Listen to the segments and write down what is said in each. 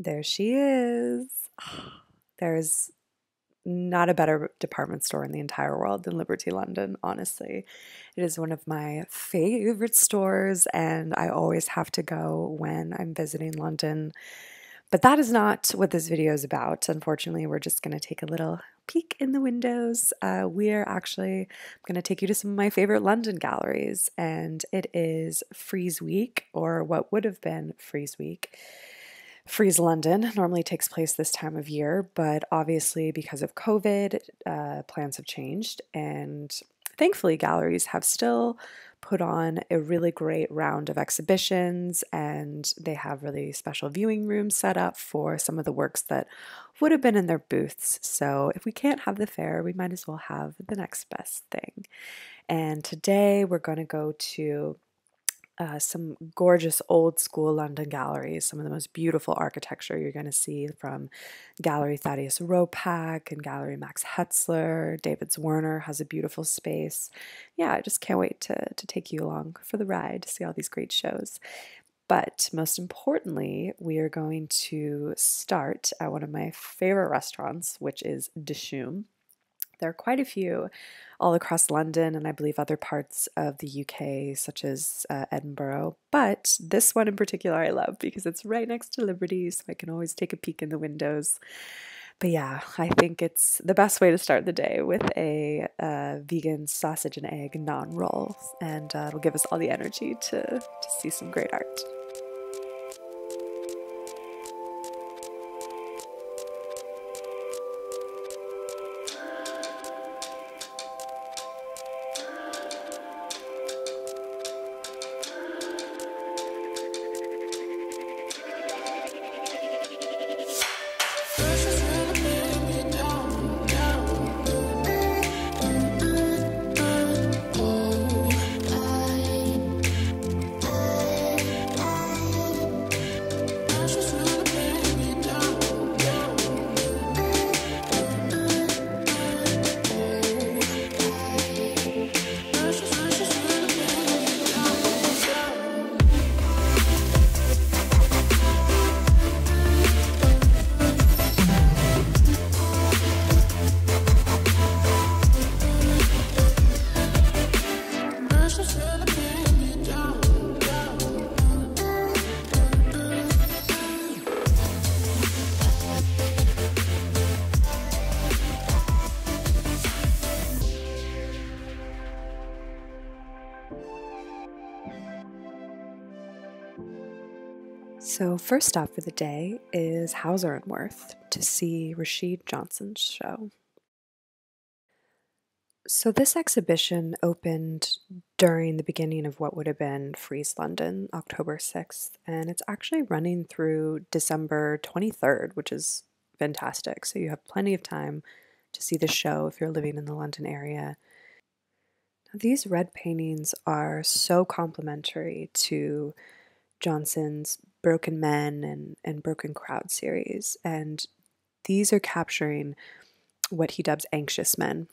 There she is. There's not a better department store in the entire world than Liberty London, honestly. It is one of my favorite stores, and I always have to go when I'm visiting London. But that is not what this video is about. Unfortunately, we're just going to take a little peek in the windows. We're actually going to take you to some of my favorite London galleries, and it is Frieze Week, or what would have been Frieze Week. Frieze London normally takes place this time of year, but obviously because of COVID, plans have changed, and thankfully galleries have still put on a really great round of exhibitions, and they have really special viewing rooms set up for some of the works that would have been in their booths. So if we can't have the fair, we might as well have the next best thing. And today we're going to go to some gorgeous old school London galleries, some of the most beautiful architecture you're going to see from Gallery Thaddaeus Ropac and Galerie Max Hetzler. David Zwirner has a beautiful space. Yeah, I just can't wait to take you along for the ride to see all these great shows. But most importantly, we are going to start at one of my favorite restaurants, which is Dishoom. There are quite a few all across London and I believe other parts of the UK, such as Edinburgh. But this one in particular I love because it's right next to Liberty, so I can always take a peek in the windows. But yeah, I think it's the best way to start the day with a vegan sausage and egg naan roll, and it'll give us all the energy to see some great art. So first stop for the day is Hauser Wirth to see Rashid Johnson's show. So this exhibition opened during the beginning of what would have been Frieze London, October 6th, and it's actually running through December 23rd, which is fantastic. So you have plenty of time to see the show if you're living in the London area. Now, these red paintings are so complementary to Johnson's Broken Men and Broken Crowd series, and these are capturing what he dubs anxious men.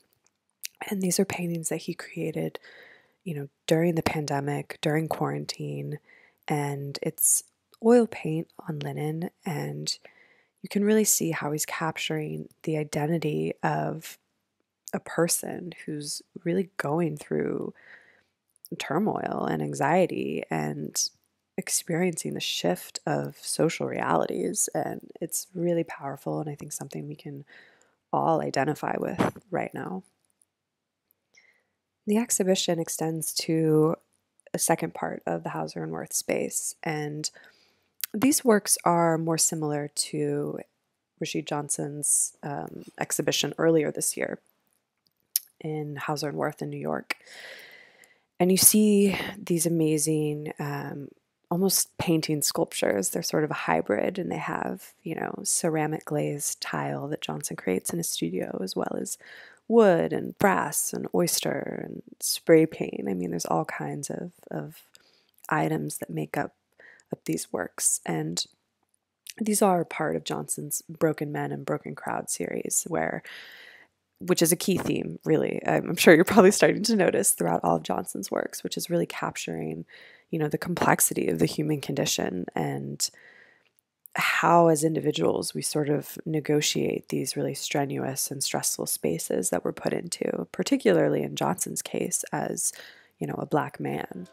And these are paintings that he created, during the pandemic, during quarantine, and it's oil paint on linen, and you can really see how he's capturing the identity of a person who's really going through turmoil and anxiety and experiencing the shift of social realities. And it's really powerful, and I think something we can all identify with right now. The exhibition extends to a second part of the Hauser Wirth space, and these works are more similar to Rashid Johnson's exhibition earlier this year in Hauser Wirth in New York. And you see these amazing, almost painting sculptures. They're sort of a hybrid, and they have, ceramic glazed tile that Johnson creates in his studio, as well as wood and brass and oyster and spray paint. I mean, there's all kinds of items that make up these works. And these are part of Johnson's Broken Men and Broken Crowd series, which is a key theme, really. I'm sure you're probably starting to notice throughout all of Johnson's works, which is really capturing, the complexity of the human condition and how as individuals we sort of negotiate these really strenuous and stressful spaces that we're put into, particularly in Johnson's case as, a Black man.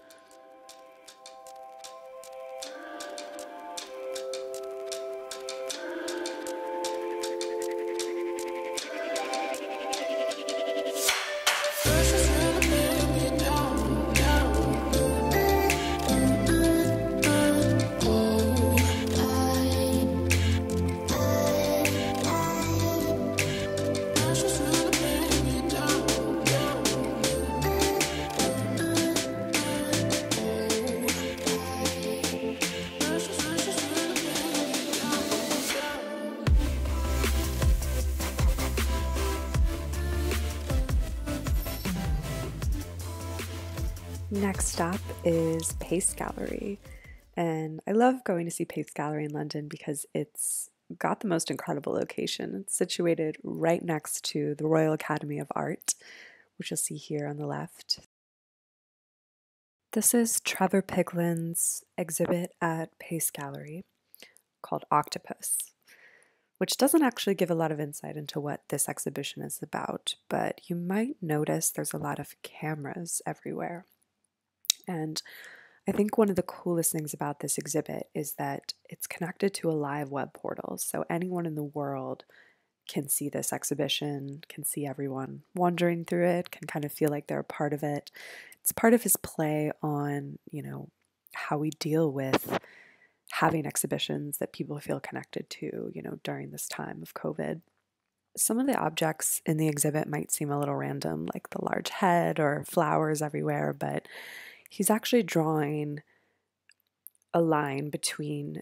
Next stop is Pace Gallery, and I love going to see Pace Gallery in London because it's got the most incredible location. It's situated right next to the Royal Academy of Art, which you'll see here on the left. This is Trevor Piglin's exhibit at Pace Gallery called Octopus, which doesn't actually give a lot of insight into what this exhibition is about, but you might notice there's a lot of cameras everywhere. And I think one of the coolest things about this exhibit is that it's connected to a live web portal. So anyone in the world can see this exhibition, can see everyone wandering through it, can kind of feel like they're a part of it. It's part of his play on, how we deal with having exhibitions that people feel connected to, during this time of COVID. Some of the objects in the exhibit might seem a little random, like the large head or flowers everywhere, but he's actually drawing a line between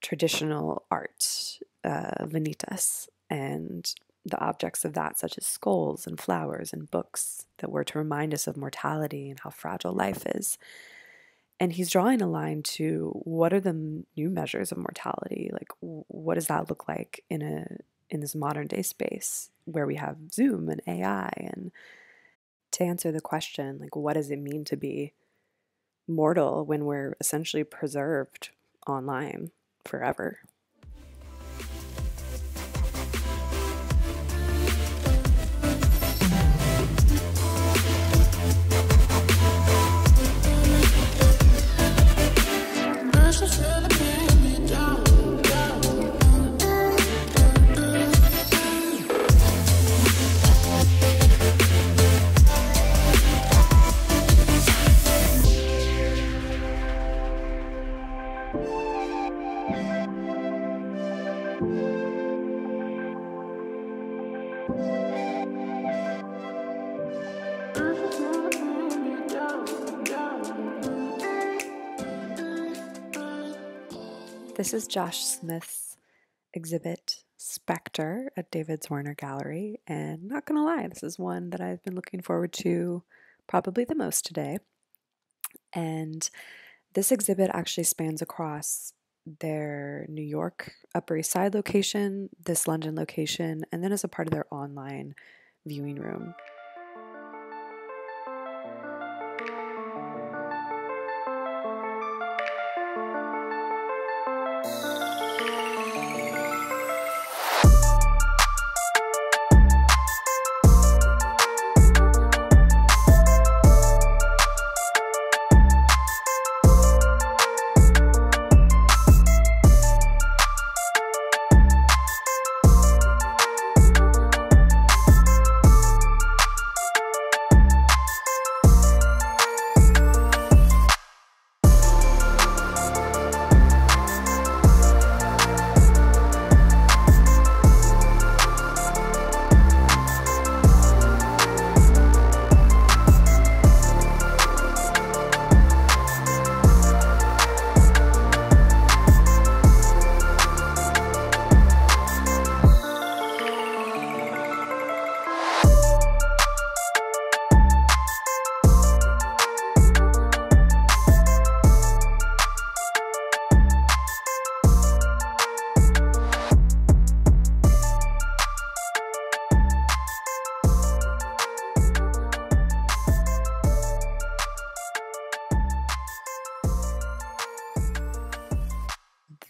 traditional art, vanitas, and the objects of that, such as skulls and flowers and books that were to remind us of mortality and how fragile life is. And he's drawing a line to what are the new measures of mortality? Like, what does that look like in this modern day space where we have Zoom and AI? And to answer the question, like, what does it mean to be mortal when we're essentially preserved online forever? This is Josh Smith's exhibit, Spectre, at David Zwirner Gallery, and not gonna lie, this is one that I've been looking forward to probably the most today. And this exhibit actually spans across their New York Upper East Side location, this London location, and then as a part of their online viewing room.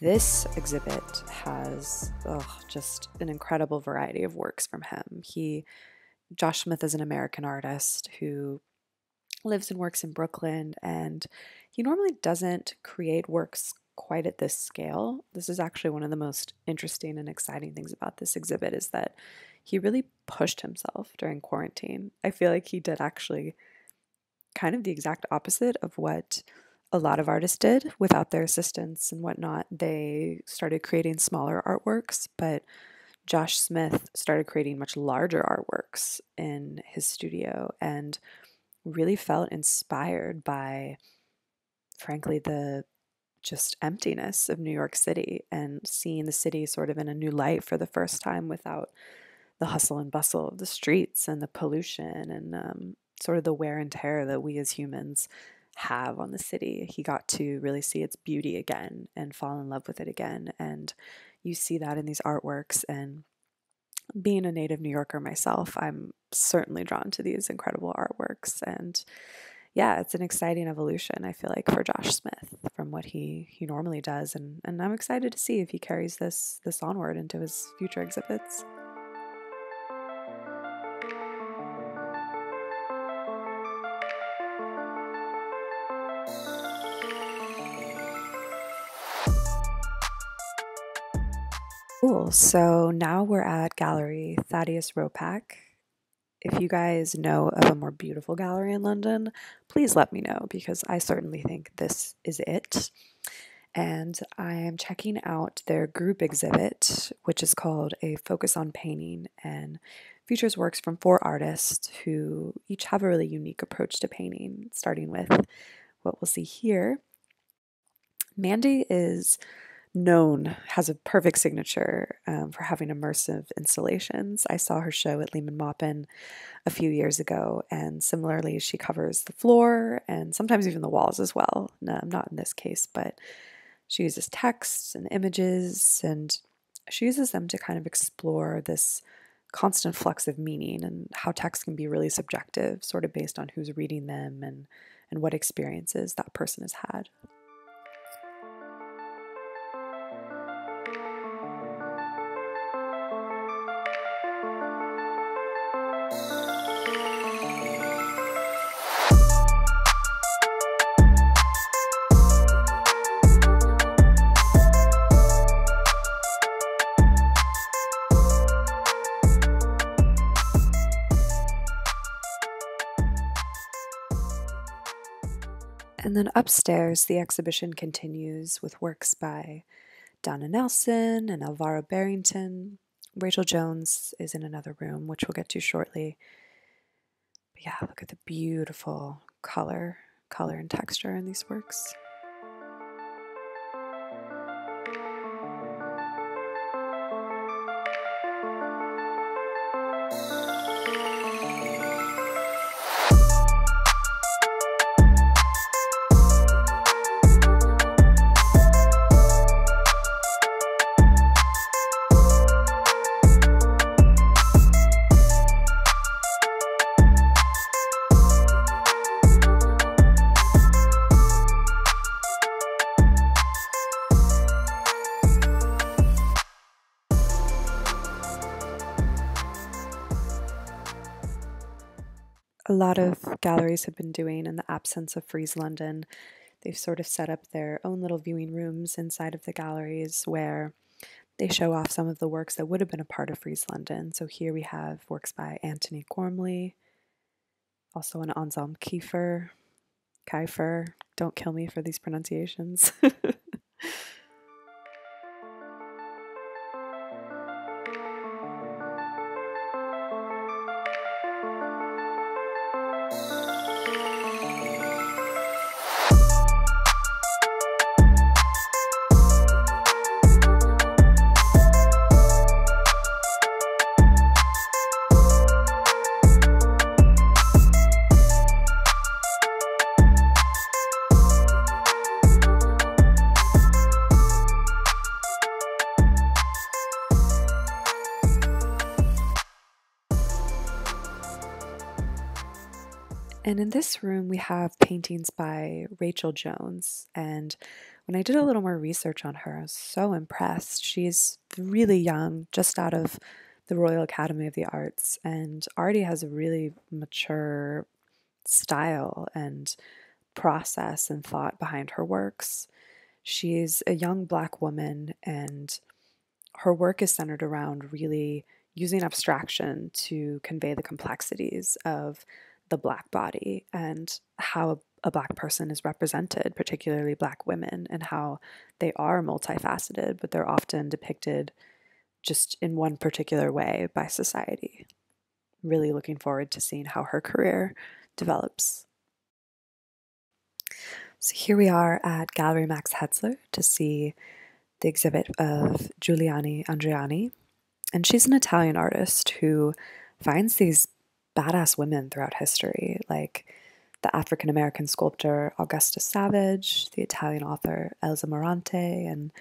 this exhibit has just an incredible variety of works from him. Josh Smith is an American artist who lives and works in Brooklyn, and he normally doesn't create works quite at this scale. This is actually one of the most interesting and exciting things about this exhibit, is that he really pushed himself during quarantine. I feel like he did actually kind of the exact opposite of what a lot of artists did without their assistants and whatnot. They started creating smaller artworks, but Josh Smith started creating much larger artworks in his studio and really felt inspired by, frankly, the just emptiness of New York City and seeing the city sort of in a new light for the first time without the hustle and bustle of the streets and the pollution and sort of the wear and tear that we as humans have on the city. He got to really see its beauty again and fall in love with it again. And you see that in these artworks. And being a native New Yorker myself, I'm certainly drawn to these incredible artworks. And yeah, it's an exciting evolution, I feel like, for Josh Smith from what he normally does. And I'm excited to see if he carries this onward into his future exhibits. Cool. So now we're at Gallery Thaddaeus Ropac. If you guys know of a more beautiful gallery in London, please let me know, because I certainly think this is it. And I am checking out their group exhibit, which is called A Focus on Painting, and features works from 4 artists who each have a really unique approach to painting, starting with what we'll see here. Mandy has a perfect signature for having immersive installations. I saw her show at Lehman Maupin a few years ago, and similarly, she covers the floor and sometimes even the walls as well. No, not in this case, but she uses texts and images, and she uses them to kind of explore this constant flux of meaning and how text can be really subjective, sort of based on who's reading them and what experiences that person has had. And then upstairs, the exhibition continues with works by Donna Nelson and Alvaro Barrington. Rachel Jones is in another room, which we'll get to shortly. But yeah, look at the beautiful color and texture in these works. A lot of galleries have been doing in the absence of Frieze London. They've sort of set up their own little viewing rooms inside of the galleries where they show off some of the works that would have been a part of Frieze London. So here we have works by Anthony Gormley, also an Anselm Kiefer, don't kill me for these pronunciations. And in this room, we have paintings by Rachel Jones. And when I did a little more research on her, I was so impressed. She's really young, just out of the Royal Academy of the Arts, and already has a really mature style and process and thought behind her works. She's a young Black woman, and her work is centered around really using abstraction to convey the complexities of the Black body and how a Black person is represented, particularly Black women, and how they are multifaceted, but they're often depicted just in one particular way by society. Really looking forward to seeing how her career develops. So here we are at Galerie Max Hetzler to see the exhibit of Giuliani Andreani. And she's an Italian artist who finds these badass women throughout history, like the African American sculptor Augusta Savage, the Italian author Elsa Morante, and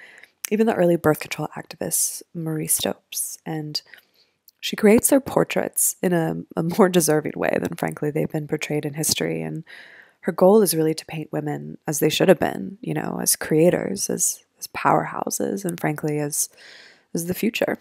even the early birth control activist Marie Stopes. And she creates their portraits in a more deserving way than, frankly, they've been portrayed in history. And her goal is really to paint women as they should have been, you know, as creators, as powerhouses, and frankly, as the future.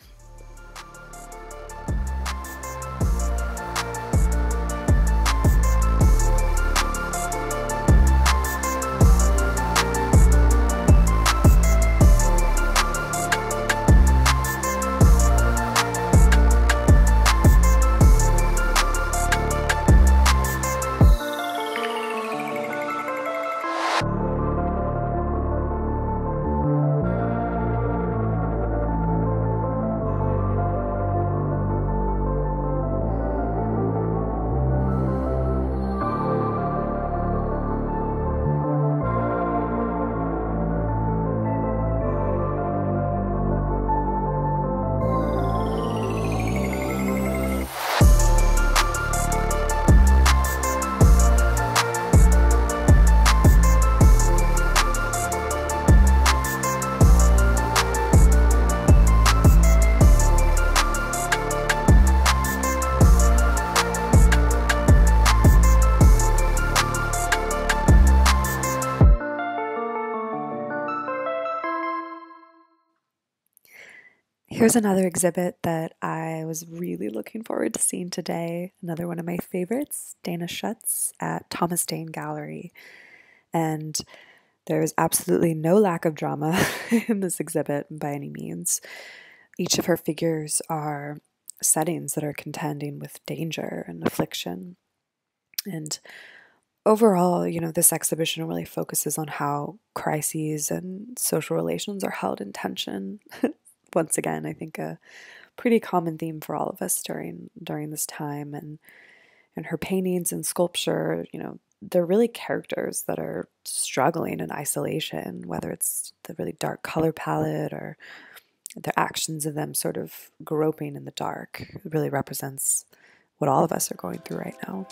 Here's another exhibit that I was really looking forward to seeing today. Another one of my favorites, Dana Schutz at Thomas Dane Gallery. And there's absolutely no lack of drama in this exhibit by any means. Each of her figures are settings that are contending with danger and affliction. And overall, you know, this exhibition really focuses on how crises and social relations are held in tension. Once again, I think a pretty common theme for all of us during this time. And her paintings and sculpture, you know, they're really characters that are struggling in isolation, whether it's the really dark color palette or the actions of them sort of groping in the dark. It really represents what all of us are going through right now.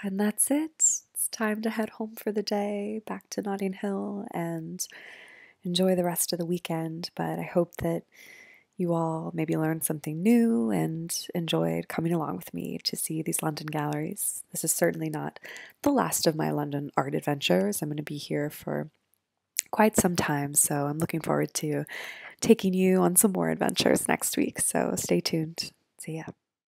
And that's it. It's time to head home for the day, back to Notting Hill, and enjoy the rest of the weekend. But I hope that you all maybe learned something new and enjoyed coming along with me to see these London galleries. This is certainly not the last of my London art adventures. I'm going to be here for quite some time, so I'm looking forward to taking you on some more adventures next week. So stay tuned. See ya.